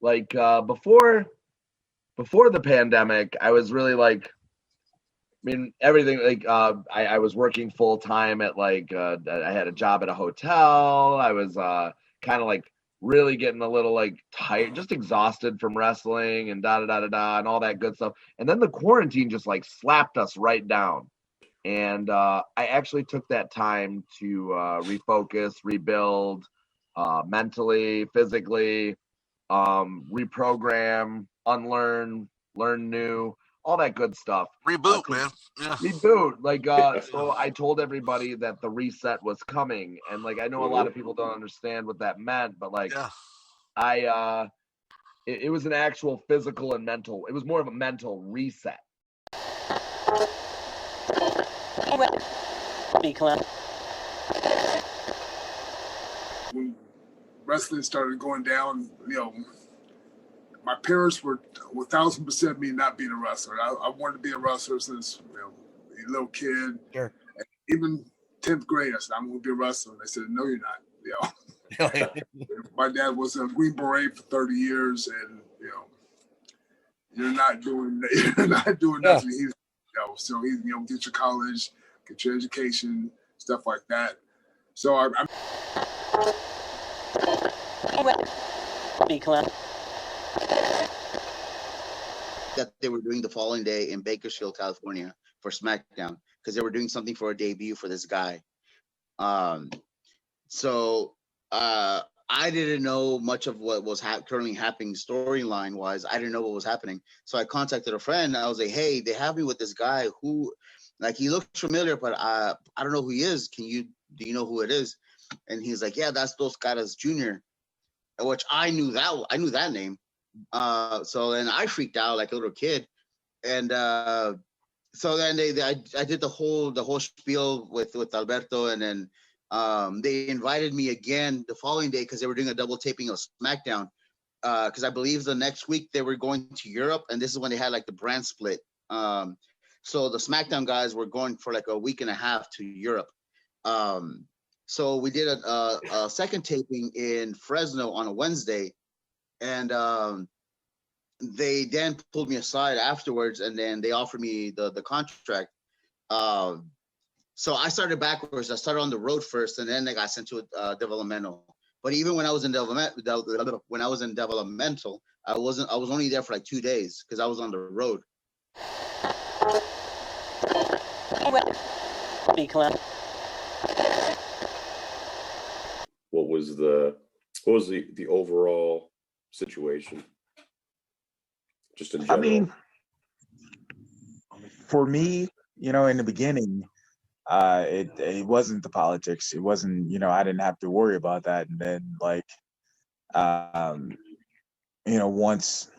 Like before the pandemic, I was really like, I mean, everything like I was working full time at like I had a job at a hotel. I was kind of like really getting a little like tired, just exhausted from wrestling and da da da da da and all that good stuff. And then the quarantine just like slapped us right down. And I actually took that time to refocus, rebuild mentally, physically, reprogram, unlearn, learn new, all that good stuff. Reboot, man. Yeah. Reboot. Like, so I told everybody that the reset was coming. And like, I know a lot of people don't understand what that meant, but like, it was an actual physical and mental, it was more of a mental reset. When wrestling started going down, my parents were 1,000% me not being a wrestler. I wanted to be a wrestler since a little kid. Sure. And even 10th grade, I said, I'm going to be a wrestler. And they said, no, you're not. My dad was a Green Beret for 30 years, and you're not doing nothing. He's so he's get your college, get your education, stuff like that. So I'm that they were doing the following day in Bakersfield, California for SmackDown because they were doing something for a debut for this guy. So I didn't know much of what was currently happening storyline wise. I didn't know what was happening. So I contacted a friend. I was like, hey, they have me with this guy who, like, he looks familiar, but I don't know who he is. Do you know who it is? And he's like, yeah, that's Dos Caras Jr., which I knew that name. So then I freaked out like a little kid. And so then I did the whole spiel with Alberto, and then they invited me again the following day because they were doing a double taping of SmackDown. Because I believe the next week they were going to Europe, and this is when they had like the brand split. So the SmackDown guys were going for like a week and a half to Europe. So we did a second taping in Fresno on a Wednesday, and they then pulled me aside afterwards, and then they offered me the contract. So I started backwards. I started on the road first, and then I got sent to developmental. But even when I was in developmental, I was only there for like 2 days because I was on the road. What was the overall situation? Just in general. I mean, for me, in the beginning, it wasn't the politics. It wasn't, I didn't have to worry about that. And then once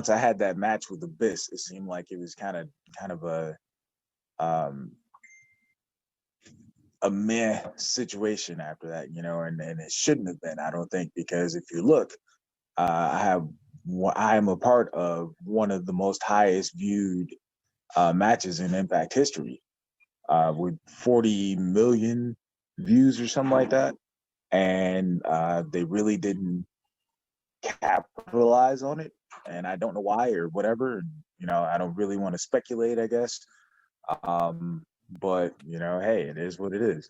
I had that match with Abyss, it seemed like it was kind of a meh situation after that, and it shouldn't have been, I don't think, because if you look, I am a part of one of the most highest viewed matches in Impact history, with 40 million views or something like that, and they really didn't capitalize on it, and I don't know why or whatever. I don't really want to speculate, I guess. But hey, it is what it is.